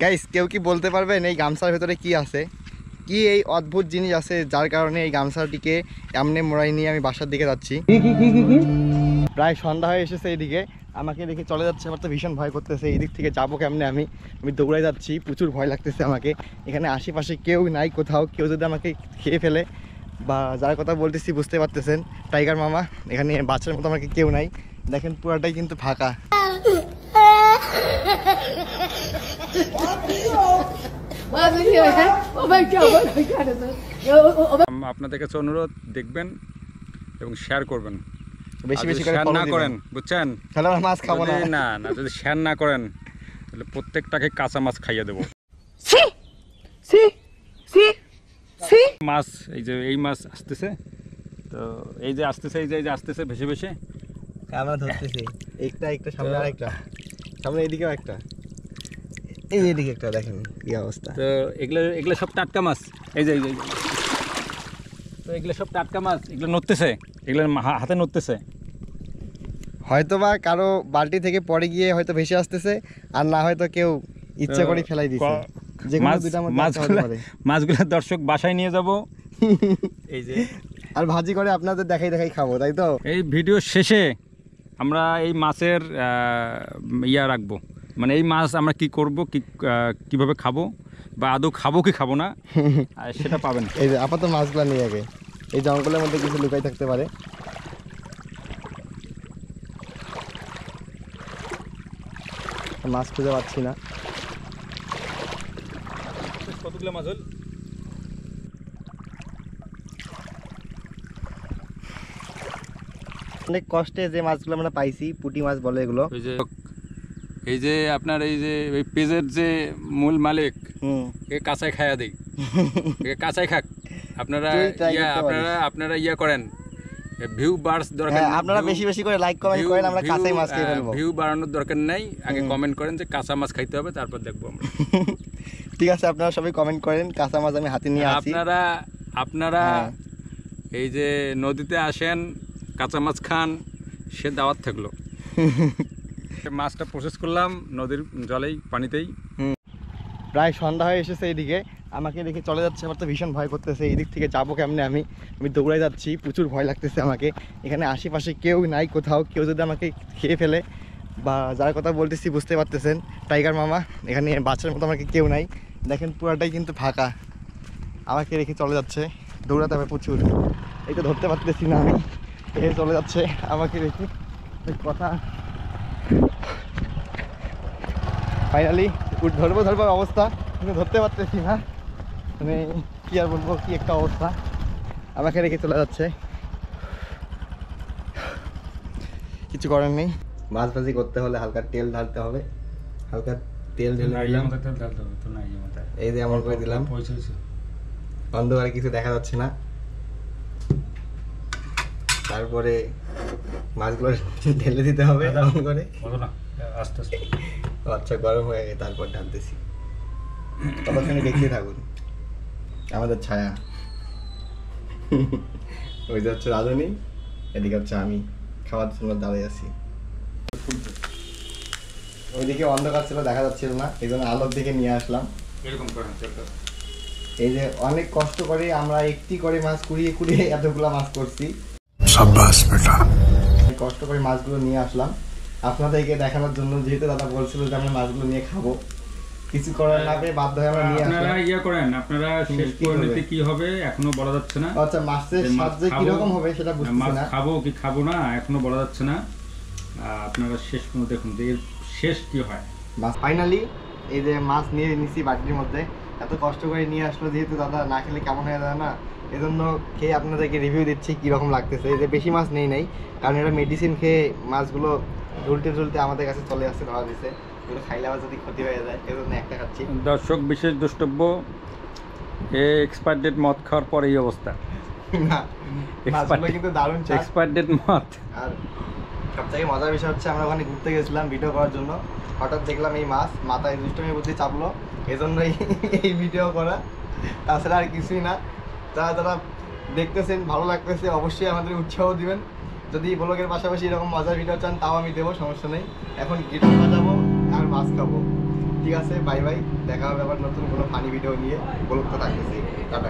Guys কেউ কি বলতে পারবেন এই গামছার ভেতরে কি আছে, কি এই অদ্ভুত জিনিস আছে যার কারণে এই গামছাটিকে এমনি মোড়াই নিয়ে আমি বাসার দিকে যাচ্ছি। প্রায় সন্ধ্যা হয়ে এসেছে এইদিকে, আমাকে দেখে চলে যাচ্ছে। আমার তো ভীষণ ভয় করতেছে, এই দিক থেকে যাবো কেমনে। আমি দৌড়াই যাচ্ছি, প্রচুর ভয় লাগতেছে আমাকে। এখানে আশেপাশে কেউ নাই কোথাও, কেউ যদি আমাকে খেয়ে ফেলে বা যার কথা বলতেছি বুঝতে পারতেছেন, টাইগার মামা। এখানে বাচ্চার মতো আমাকে কেউ নাই, দেখেন পুরাটাই কিন্তু ফাঁকা। আপনাদের কাছে অনুরোধ, দেখবেন এবং শেয়ার করবেন। বেশি বেশি করে শেয়ার না করেন, বুঝছেন, তাহলে আমরা মাছ খাবো না। না যদি শেয়ার না করেন তাহলে প্রত্যেকটাকে কাঁচা মাছ খাইয়ে দেবো। মাছ এই মাছ আসতেছে, তো এই যে আসতেছে, এই যে আসতেছে ভেসে ভেসে আমরা ধরতেছি। একটা সামনে, আর একটা সামনে, এইদিকেও একটা, এইদিকে একটা। দেখেন কি অবস্থা। তো এগুলো সব টাটকা মাছ। এই যে তো এগুলো সব টাটকা মাছ, এগুলো নড়তেছে, এগুলো হাতে নড়তেছে। হয়তো বা কারো বালতি থেকে পড়ে গিয়ে হয়তো ভেসে আসতেছে, আর না হয়তো কেউ ইচ্ছা করে ফেলাই দিচ্ছে। মাছগুলো দর্শক বাসায় নিয়ে যাব, এই যে আর ভাজি করে আপনাদের দেখাই খাবো, তাই তো। এই ভিডিও শেষে আমরা এই মাছের ইয়া রাখবো, মানে এই মাছ আমরা কি করব, কিভাবে খাবো, বা আদৌ খাবো কি খাবো না সেটা পাবেন। এই যে আপাতত মাছগুলো নিয়ে আগে, এই জঙ্গলের মধ্যে কিছু লুকাই থাকতে পারে। মাছ খুঁজে পাচ্ছি না। কতগুলো মাছ হল? অনেক কষ্টে যে মাছগুলো আমরা পাইছি, পুঁটি মাছ বলে এগুলো। এই যে আপনার এই যে ওই পেজের যে মূল মালিক, কাঁচাই খাইয়া দেই, কাঁচাই খাক। আপনারা ইয়া করেন, ভিউ বাড়স দরকার, আপনারা বেশি বেশি করে লাইক কমেন্ট করেন, আমরা কাঁচাই মাছ খেয়ে ফেলবো। ভিউ বাড়ানোর দরকার নাই, আগে কমেন্ট করেন যে কাঁচা মাছ খাইতে হবে, তারপর দেখবো আমরা। ঠিক আছে, আপনারা সবাই কমেন্ট করেন, কাঁচা মাছ আমি হাতে নিয়ে আসি। আপনারা এই যে নদীতে আসেন, কাঁচা মাছ খান, সে দাওয়াত থাকলো। মাছটা প্রসেস করলাম নদীর জলেই, পানিতেই। প্রায় সন্ধ্যা হয়ে এসেছে এইদিকে, আমাকে দেখে চলে যাচ্ছে। আমার তো ভীষণ ভয় করতেছে, এই দিক থেকে যাবো কেমনে। আমি দৌড়াই যাচ্ছি, প্রচুর ভয় লাগতেছে আমাকে। এখানে আশেপাশে কেউ নাই কোথাও, কেউ যদি আমাকে খেয়ে ফেলে বা যার কথা বলতেছি বুঝতে পারতেছেন, টাইগার মামা। এখানে বাচ্চার মতো আমাকে কেউ নাই, দেখেন পুরাটাই কিন্তু ফাঁকা। আমাকে রেখে চলে যাচ্ছে, দৌড়াতে হবে প্রচুর। এই তো ধরতে পারতেছি না আমি, এ চলে যাচ্ছে আমাকে রেখে। কথা ফাইনালি ধরবো অবস্থা, কিন্তু ধরতে পারতেছি না। মানে কি আর বলবো, কি একটা অবস্থা, আমাকে রেখে চলে যাচ্ছে। কিছু করার নেই, মাছ ভাজি করতে হলে হালকা তেল ঢালতে হবে। হালকা তেল ঢেলে দিলাম, এই যে এমন করে দিলাম, অন্ধকারে কিছু দেখা যাচ্ছে না। তারপরে মাছগুলো ঢেলে দিতে হবে এমন করে। আস্তে আস্তে আচ্ছা, গরম হয়ে গেছে, তারপর ঢালতেছি। ততক্ষণে দেখতে থাকুন আমাদের ছায়া। ওই যে হচ্ছে রাজনী, এদিকে হচ্ছে আমি খাওয়ার জন্য দাঁড়িয়ে আছি। ওইদিকে অন্ধকার ছিল, দেখা যাচ্ছিল না, এই জন্য আলোর দিকে নিয়ে আসলাম। এই যে অনেক কষ্ট করে আমরা একটি করে মাছ কুড়িয়ে এতগুলা মাছ করছি। কষ্ট করে মাছগুলো নিয়ে আসলাম আপনাদেরকে দেখানোর জন্য, যেহেতু দাদা বলছিল যে আমরা মাছগুলো নিয়ে খাবো। কিছু করার না পেয়ে বাধ্য হয়ে আমরা নিয়ে আসলাম। আপনারা ইয়া করেন, আপনারা শেষ পরিণতি কি হবে এখনো বলা যাচ্ছে না। আচ্ছা, মাছের স্বাদ যে কি রকম হবে সেটা বুঝতেছি না। মাছ খাবো কি খাবো না এখনো বলা যাচ্ছে না, আপনারা শেষ পর্যন্ত দেখুন যে এর শেষ কি হয়। মাছ ফাইনালি এই যে মাছ নিয়ে নিছি বাটির মধ্যে। এত কষ্ট করে নিয়ে আসলো, যেহেতু দাদা না খেলে কেমন হয়ে যায় না, এজন্য খেয়ে আপনাদেরকে রিভিউ দিচ্ছি কীরকম লাগতেছে। এই যে বেশি মাছ নেই, কারণ এরা মেডিসিন খেয়ে মাছগুলো ঝুলতে আমাদের কাছে চলে আসছে, ধরা দিচ্ছে। এগুলো খাইলে আবার যদি ক্ষতি হয়ে যায়, এজন্য একটা খাচ্ছি। দর্শক বিশেষ দ্রষ্টব্য, এক্সপায়ার ডেট মদ খাওয়ার পর এই অবস্থা। না, মাছগুলো কিন্তু দারুণ চাই, এক্সপায়ার ডেট মদ। আর সবথেকে মজার বিষয় হচ্ছে, আমরা ওখানে ঘুরতে গেছিলাম ভিডিও করার জন্য, হঠাৎ দেখলাম এই মাছ, মাথায় দুষ্টমি বুদ্ধি চাপলো, এজন্যই এই ভিডিও করা, তাছাড়া আর কিছুই না। যারা দেখতেছেন ভালো লাগতেছে, অবশ্যই আমাদের উৎসাহ দিবেন। যদি ব্লগের পাশাপাশি এরকম মজার ভিডিও চান, তাও আমি দেবো, সমস্যা নেই। এখন গিটার বাজাবো আর মাছ খাবো। ঠিক আছে, বাই বাই, দেখা হবে আবার নতুন কোনো ফানি ভিডিও নিয়ে। বলতে থাকতেছি, টাটা।